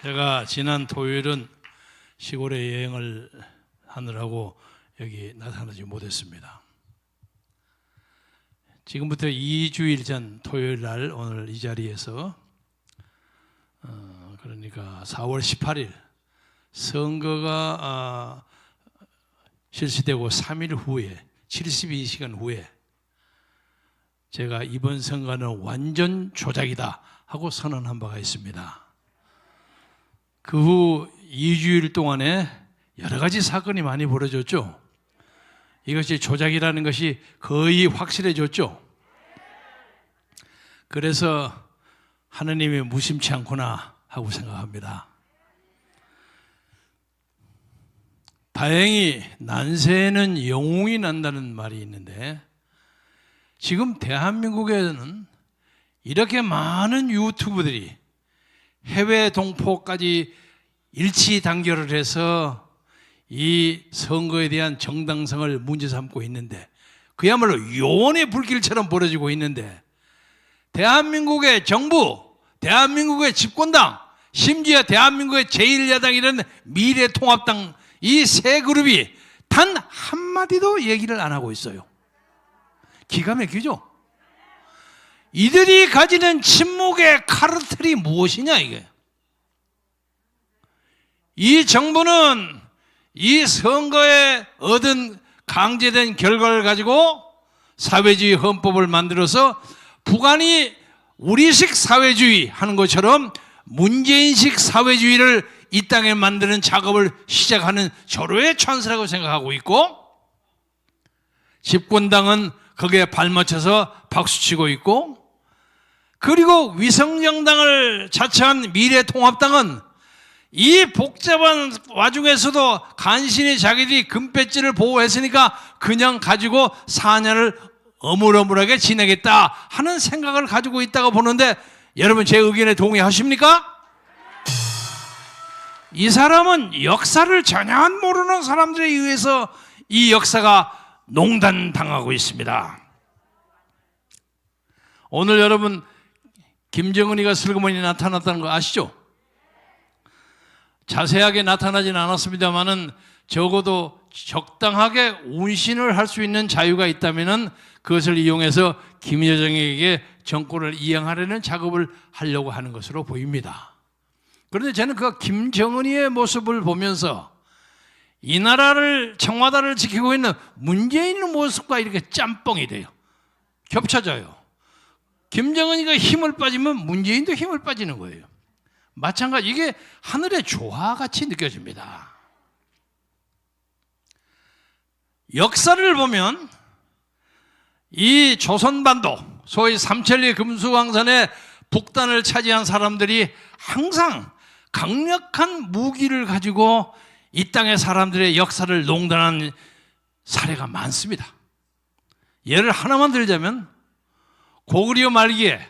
제가 지난 토요일은 시골에 여행을 하느라고 여기 나타나지 못했습니다. 지금부터 2주일 전 토요일 날 오늘 이 자리에서 그러니까 4월 18일 선거가 실시되고 3일 후에 72시간 후에 제가 이번 선거는 완전 조작이다 하고 선언한 바가 있습니다. 그 후 2주일 동안에 여러 가지 사건이 많이 벌어졌죠. 이것이 조작이라는 것이 거의 확실해졌죠. 그래서 하느님이 무심치 않구나 하고 생각합니다. 다행히 난세에는 영웅이 난다는 말이 있는데 지금 대한민국에는 이렇게 많은 유튜브들이 해외 동포까지 일치 단결을 해서 이 선거에 대한 정당성을 문제 삼고 있는데 그야말로 요원의 불길처럼 벌어지고 있는데 대한민국의 정부, 대한민국의 집권당, 심지어 대한민국의 제1야당이라는 미래통합당 이 세 그룹이 단 한마디도 얘기를 안 하고 있어요. 기가 막히죠? 이들이 가지는 침묵의 카르텔이 무엇이냐 이게. 이 정부는 이 선거에 얻은 강제된 결과를 가지고 사회주의 헌법을 만들어서 북한이 우리식 사회주의 하는 것처럼 문재인식 사회주의를 이 땅에 만드는 작업을 시작하는 절호의 찬스라고 생각하고 있고 집권당은 거기에 발맞춰서 박수치고 있고 그리고 위성정당을 자처한 미래통합당은 이 복잡한 와중에서도 간신히 자기들이 금배지를 보호했으니까 그냥 가지고 4년을 어물어물하게 지내겠다 하는 생각을 가지고 있다고 보는데 여러분 제 의견에 동의하십니까? 이 사람은 역사를 전혀 모르는 사람들에 의해서 이 역사가 농단당하고 있습니다. 오늘 여러분 김정은이가 슬그머니 나타났다는 거 아시죠? 자세하게 나타나지는 않았습니다만은 적어도 적당하게 운신을 할 수 있는 자유가 있다면은 그것을 이용해서 김여정에게 정권을 이양하려는 작업을 하려고 하는 것으로 보입니다. 그런데 저는 그 김정은이의 모습을 보면서 이 나라를 청와대를 지키고 있는 문재인의 모습과 이렇게 짬뽕이 돼요. 겹쳐져요. 김정은이가 힘을 빠지면 문재인도 힘을 빠지는 거예요. 마찬가지 이게 하늘의 조화같이 느껴집니다. 역사를 보면 이 조선반도 소위 삼천리 금수강산의 북단을 차지한 사람들이 항상 강력한 무기를 가지고 이 땅의 사람들의 역사를 농단한 사례가 많습니다. 예를 하나만 들자면 고구려 말기에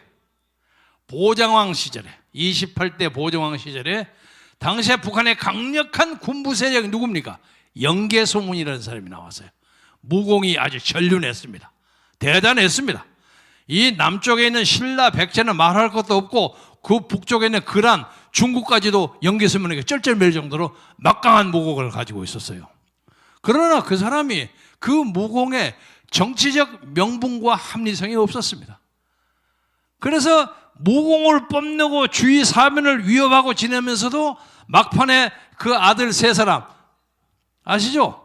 보장왕 시절에 28대 보정왕 시절에 당시에 북한의 강력한 군부 세력이 누굽니까? 영계소문이라는 사람이 나왔어요. 무공이 아주 전륜했습니다. 대단했습니다. 이 남쪽에 있는 신라, 백제는 말할 것도 없고 그 북쪽에 있는 그란, 중국까지도 영계소문에게 쩔쩔맬 정도로 막강한 무공을 가지고 있었어요. 그러나 그 사람이 그 무공에 정치적 명분과 합리성이 없었습니다. 그래서 무공을 뽐내고 주위 사면을 위협하고 지내면서도 막판에 그 아들 세 사람 아시죠?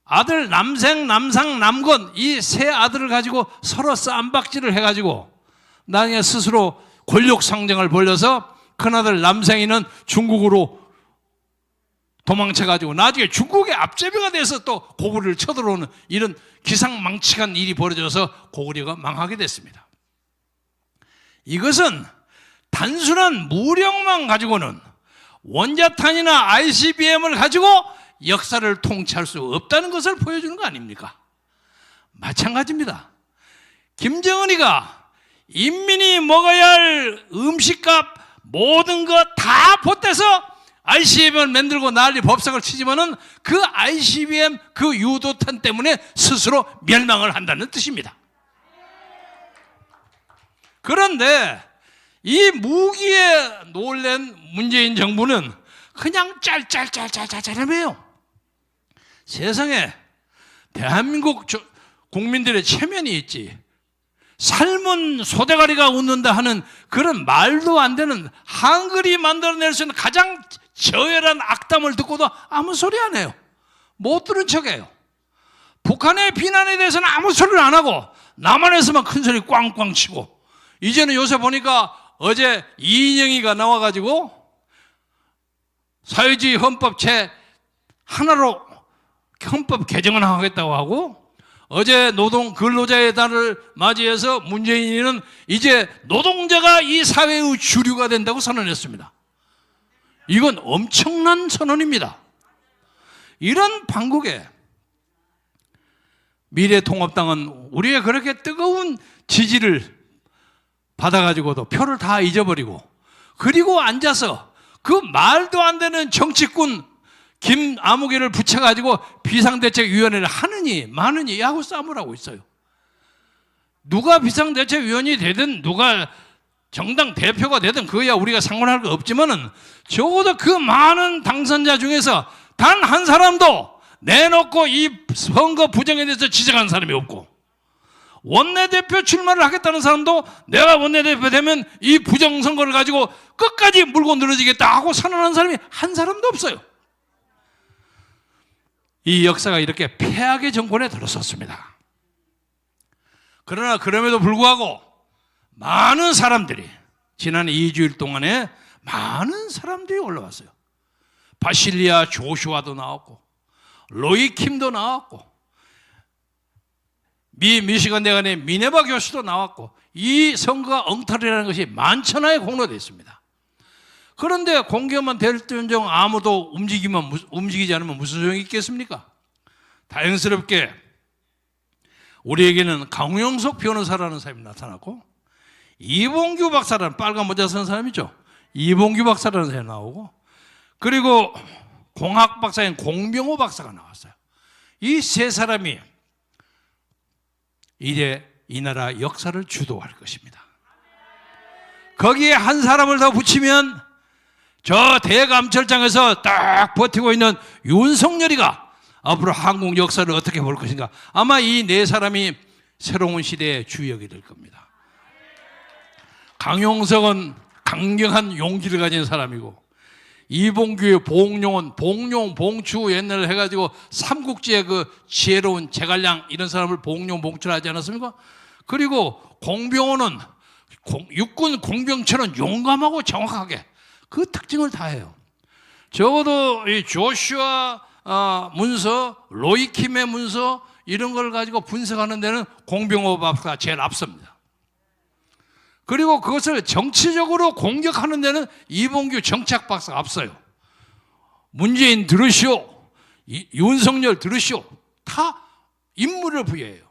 아들 남생, 남상, 남건 이 세 아들을 가지고 서로 쌈박질을 해가지고 나중에 스스로 권력 상정을 벌려서 큰아들 남생이는 중국으로 도망쳐가지고 나중에 중국의 앞제비가 돼서 또 고구려를 쳐들어오는 이런 기상망측한 일이 벌어져서 고구려가 망하게 됐습니다. 이것은 단순한 무력만 가지고는 원자탄이나 ICBM을 가지고 역사를 통치할 수 없다는 것을 보여주는 거 아닙니까? 마찬가지입니다. 김정은이가 인민이 먹어야 할 음식값 모든 것 다 보태서 ICBM을 만들고 난리 법석을 치지만은 그 ICBM 그 유도탄 때문에 스스로 멸망을 한다는 뜻입니다. 그런데 이 무기에 놀란 문재인 정부는 그냥 짤짤짤짤짤짤해요. 세상에 대한민국 국민들의 체면이 있지. 삶은 소대가리가 웃는다 하는 그런 말도 안 되는 한글이 만들어낼 수 있는 가장 저열한 악담을 듣고도 아무 소리 안 해요. 못 들은 척해요. 북한의 비난에 대해서는 아무 소리를 안 하고 남한에서만 큰 소리 꽝꽝 치고, 이제는 요새 보니까 어제 이인영이가 나와가지고 사회주의 헌법 제 하나로 헌법 개정을 하겠다고 하고, 어제 노동 근로자의 달을 맞이해서 문재인은 이제 노동자가 이 사회의 주류가 된다고 선언했습니다. 이건 엄청난 선언입니다. 이런 판국에 미래통합당은 우리의 그렇게 뜨거운 지지를 받아가지고도 표를 다 잊어버리고, 그리고 앉아서 그 말도 안 되는 정치꾼 김아무개를 붙여가지고 비상대책위원회를 하느니 마느니 하고 싸움을 하고 있어요. 누가 비상대책위원이 되든 누가 정당 대표가 되든 그거야 우리가 상관할 거 없지만은, 적어도 그 많은 당선자 중에서 단 한 사람도 내놓고 이 선거 부정에 대해서 지적한 사람이 없고, 원내대표 출마를 하겠다는 사람도 내가 원내대표 되면 이 부정선거를 가지고 끝까지 물고 늘어지겠다 하고 선언한 사람이 한 사람도 없어요. 이 역사가 이렇게 폐악의 정권에 들어섰습니다. 그러나 그럼에도 불구하고 많은 사람들이, 지난 2주일 동안에 많은 사람들이 올라왔어요. 바실리아 조슈아도 나왔고, 로이킴도 나왔고, 미시간 대학의 미네바 교수도 나왔고, 이 선거가 엉터리라는 것이 만천하에 공로되어 있습니다. 그런데 공개만 될지언정 아무도 움직이지 않으면 무슨 소용이 있겠습니까? 다행스럽게 우리에게는 강용석 변호사라는 사람이 나타났고, 이봉규 박사라는 빨간 모자 쓴 사람이죠. 이봉규 박사라는 사람이 나오고, 그리고 공학 박사인 공병호 박사가 나왔어요. 이 세 사람이 이제 이 나라 역사를 주도할 것입니다. 거기에 한 사람을 더 붙이면 저 대감철장에서 딱 버티고 있는 윤석열이가 앞으로 한국 역사를 어떻게 볼 것인가. 아마 이 네 사람이 새로운 시대의 주역이 될 겁니다. 강용석은 강경한 용기를 가진 사람이고, 이봉규의 봉용은 봉용, 봉추 옛날에 해가지고 삼국지의 그 지혜로운 제갈량 이런 사람을 봉용, 봉추를 하지 않았습니까? 그리고 공병호는 육군 공병처럼 용감하고 정확하게 그 특징을 다 해요. 적어도 이 조슈아 문서, 로이킴의 문서 이런 걸 가지고 분석하는 데는 공병호 박사가 제일 앞섭니다. 그리고 그것을 정치적으로 공격하는 데는 이봉규 정치학 박사가 앞서요. 문재인 들으시오, 윤석열 들으시오, 다 인물을 부여해요.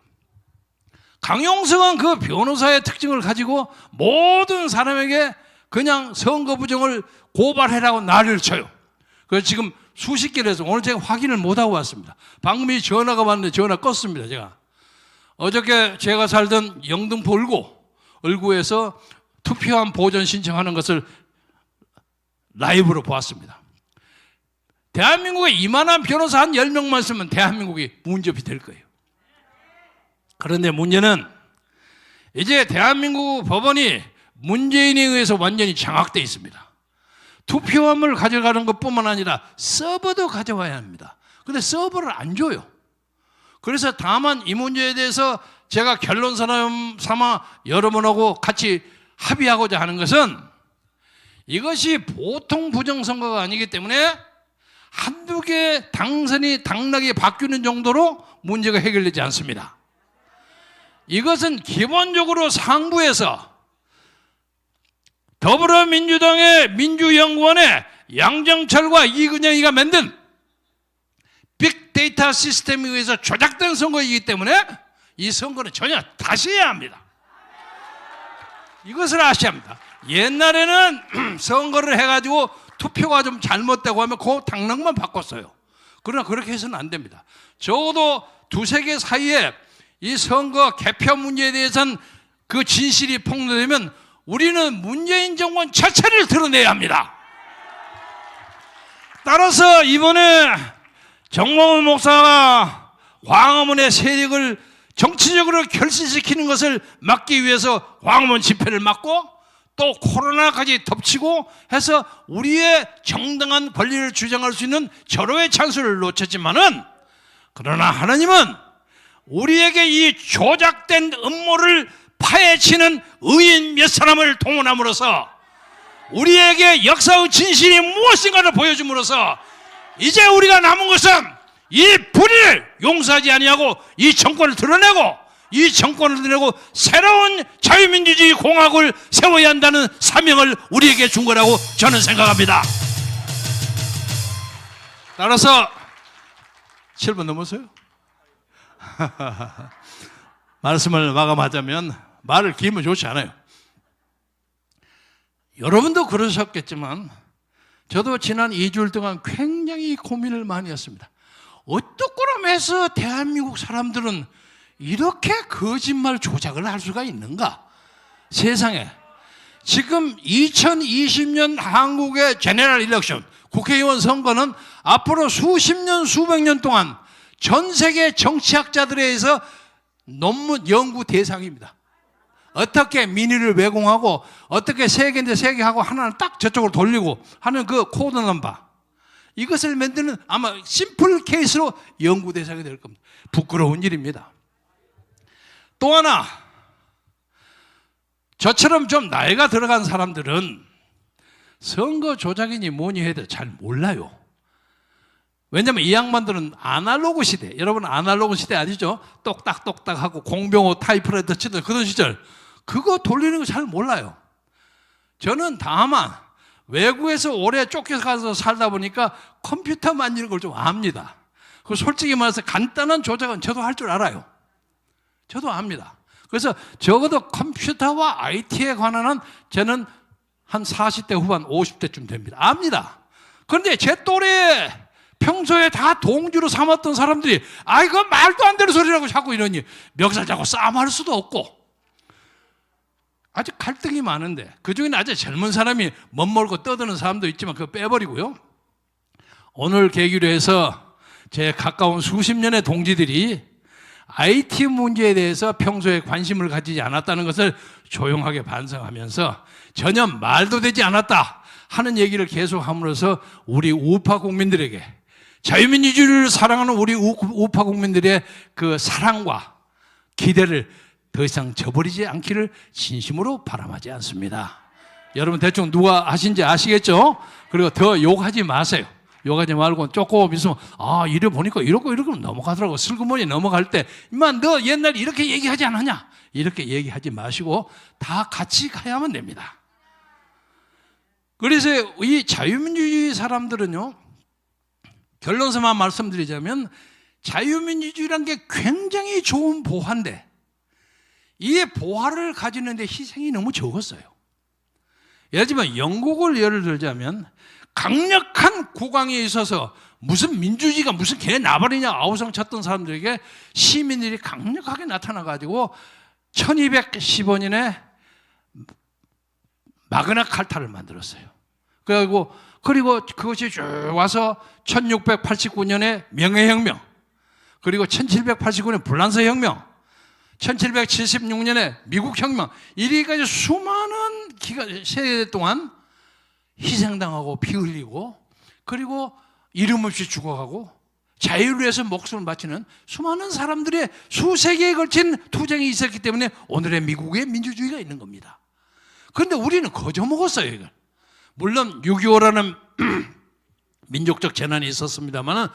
강용석은 그 변호사의 특징을 가지고 모든 사람에게 그냥 선거 부정을 고발해라고 난리를 쳐요. 그래서 지금 수십 개를 해서 오늘 제가 확인을 못하고 왔습니다. 방금 이 전화가 왔는데 전화 껐습니다. 제가 어저께 제가 살던 영등포 을구에서 투표함 보전 신청하는 것을 라이브로 보았습니다. 대한민국에 이만한 변호사 한 10명만 있으면 대한민국이 문제없이 될 거예요. 그런데 문제는 이제 대한민국 법원이 문재인에 의해서 완전히 장악되어 있습니다. 투표함을 가져가는 것뿐만 아니라 서버도 가져와야 합니다. 그런데 서버를 안 줘요. 그래서 다만 이 문제에 대해서 제가 결론 삼아 여러분하고 같이 합의하고자 하는 것은, 이것이 보통 부정선거가 아니기 때문에 한두 개 당락이 바뀌는 정도로 문제가 해결되지 않습니다. 이것은 기본적으로 상부에서 더불어민주당의 민주연구원의 양정철과 이근영이가 만든 빅데이터 시스템에 의해서 조작된 선거이기 때문에 이 선거는 전혀 다시 해야 합니다. 이것을 아셔야 합니다. 옛날에는 선거를 해가지고 투표가 좀 잘못되고 하면 그 당락만 바꿨어요. 그러나 그렇게 해서는 안 됩니다. 적어도 두세 개 사이에 이 선거 개표 문제에 대해서는 그 진실이 폭로되면 우리는 문재인 정권 자체를 드러내야 합니다. 따라서 이번에 정몽원 목사가 광화문의 세력을 정치적으로 결실시키는 것을 막기 위해서 광화문 집회를 막고 또 코로나까지 덮치고 해서 우리의 정당한 권리를 주장할 수 있는 절호의 찬스를 놓쳤지만은, 그러나 하나님은 우리에게 이 조작된 음모를 파헤치는 의인 몇 사람을 동원함으로써 우리에게 역사의 진실이 무엇인가를 보여줌으로써 이제 우리가 남은 것은 이 불의를 용서하지 아니하고 이 정권을 드러내고 이 정권을 드러내고 새로운 자유민주주의 공화국을 세워야 한다는 사명을 우리에게 준 거라고 저는 생각합니다. 따라서 7분 넘었어요? 말씀을 마감하자면, 말을 길면 좋지 않아요. 여러분도 그러셨겠지만 저도 지난 2주일 동안 굉장히 고민을 많이 했습니다. 어떻게럼 해서 대한민국 사람들은 이렇게 거짓말 조작을 할 수가 있는가? 세상에 지금 2020년 한국의 제너럴 일렉션, 국회의원 선거는 앞으로 수십 년 수백 년 동안 전 세계 정치학자들에 의해서 논문 연구 대상입니다. 어떻게 민의를 왜곡하고 어떻게 세 개인데 세 개 하고 하나는 딱 저쪽으로 돌리고 하는 그 코드 넘버, 이것을 만드는 아마 심플 케이스로 연구 대상이 될 겁니다. 부끄러운 일입니다. 또 하나, 저처럼 좀 나이가 들어간 사람들은 선거 조작이니 뭐니 해도 잘 몰라요. 왜냐면 이 양반들은 아날로그 시대, 여러분 아날로그 시대 아니죠? 똑딱똑딱 하고 공병호 타이프라이터 치던 그런 시절, 그거 돌리는 거 잘 몰라요. 저는 다만 외국에서 오래 쫓겨가서 살다 보니까 컴퓨터 만지는 걸 좀 압니다. 그 솔직히 말해서 간단한 조작은 저도 할 줄 알아요. 저도 압니다. 그래서 적어도 컴퓨터와 IT에 관한 저는 한 40대 후반 50대쯤 됩니다. 압니다. 그런데 제 또래 평소에 다 동주로 삼았던 사람들이 이거 말도 안 되는 소리라고 자꾸 이러니 멱살 잡고 싸움할 수도 없고 아주 갈등이 많은데, 그중에는 아주 젊은 사람이 멋멀고 떠드는 사람도 있지만 그거 빼버리고요. 오늘 계기로 해서 제 가까운 수십 년의 동지들이 IT 문제에 대해서 평소에 관심을 가지지 않았다는 것을 조용하게 반성하면서 전혀 말도 되지 않았다 하는 얘기를 계속함으로써 우리 우파 국민들에게, 자유민주주의를 사랑하는 우리 우파 국민들의 그 사랑과 기대를 더 이상 저버리지 않기를 진심으로 바람하지 않습니다. 여러분 대충 누가 하신지 아시겠죠? 그리고 더 욕하지 마세요. 욕하지 말고 조금 있으면 이래 보니까 이러고 넘어가더라고. 슬그머니 넘어갈 때 임마 너 옛날에 이렇게 얘기하지 않았냐? 이렇게 얘기하지 마시고 다 같이 가야만 됩니다. 그래서 이 자유민주주의 사람들은요, 결론서만 말씀드리자면 자유민주주의란 게 굉장히 좋은 보화인데 이 보화를 가지는데 희생이 너무 적었어요. 예를 들면 영국을 예를 들자면 강력한 국왕에 있어서 무슨 민주주의가 무슨 개 나발이냐 아우성 쳤던 사람들에게 시민들이 강력하게 나타나가지고 1215년에 마그나 칼타를 만들었어요. 그리고 그것이 쭉 와서 1689년에 명예혁명, 그리고 1789년 불란서 혁명, 1776년에 미국 혁명, 이리까지 수많은 세대 동안 희생당하고 피 흘리고 그리고 이름 없이 죽어가고 자유를 위해서 목숨을 바치는 수많은 사람들의 수세기에 걸친 투쟁이 있었기 때문에 오늘의 미국의 민주주의가 있는 겁니다. 그런데 우리는 거저먹었어요, 이걸. 물론 6.25라는 민족적 재난이 있었습니다만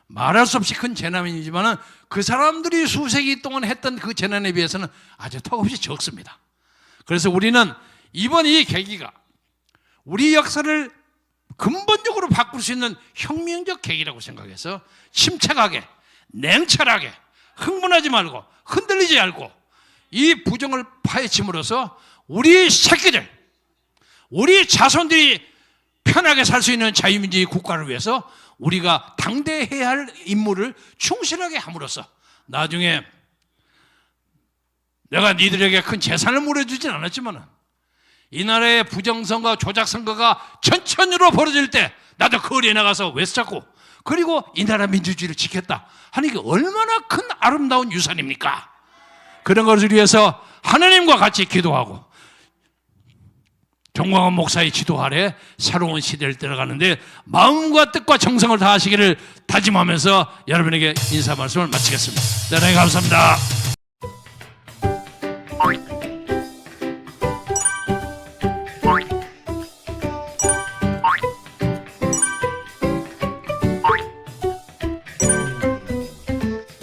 말할 수 없이 큰 재난이지만 그 사람들이 수세기 동안 했던 그 재난에 비해서는 아주 턱없이 적습니다. 그래서 우리는 이번 이 계기가 우리 역사를 근본적으로 바꿀 수 있는 혁명적 계기라고 생각해서 침착하게, 냉철하게, 흥분하지 말고 흔들리지 말고 이 부정을 파헤침으로써 우리 새끼들, 우리 자손들이 편하게 살 수 있는 자유민주주의 국가를 위해서 우리가 당대해야 할 임무를 충실하게 함으로써 나중에 내가 니들에게 큰 재산을 물어주진 않았지만 이 나라의 부정선거, 조작선거가 천천히로 벌어질 때 나도 거리에 나가서 외쳤고, 그리고 이 나라 민주주의를 지켰다 하는 게 얼마나 큰 아름다운 유산입니까? 그런 것을 위해서 하나님과 같이 기도하고 정광훈 목사의 지도 아래 새로운 시대를 들어가는데 마음과 뜻과 정성을 다하시기를 다짐하면서 여러분에게 인사 말씀을 마치겠습니다. 대단히 감사합니다.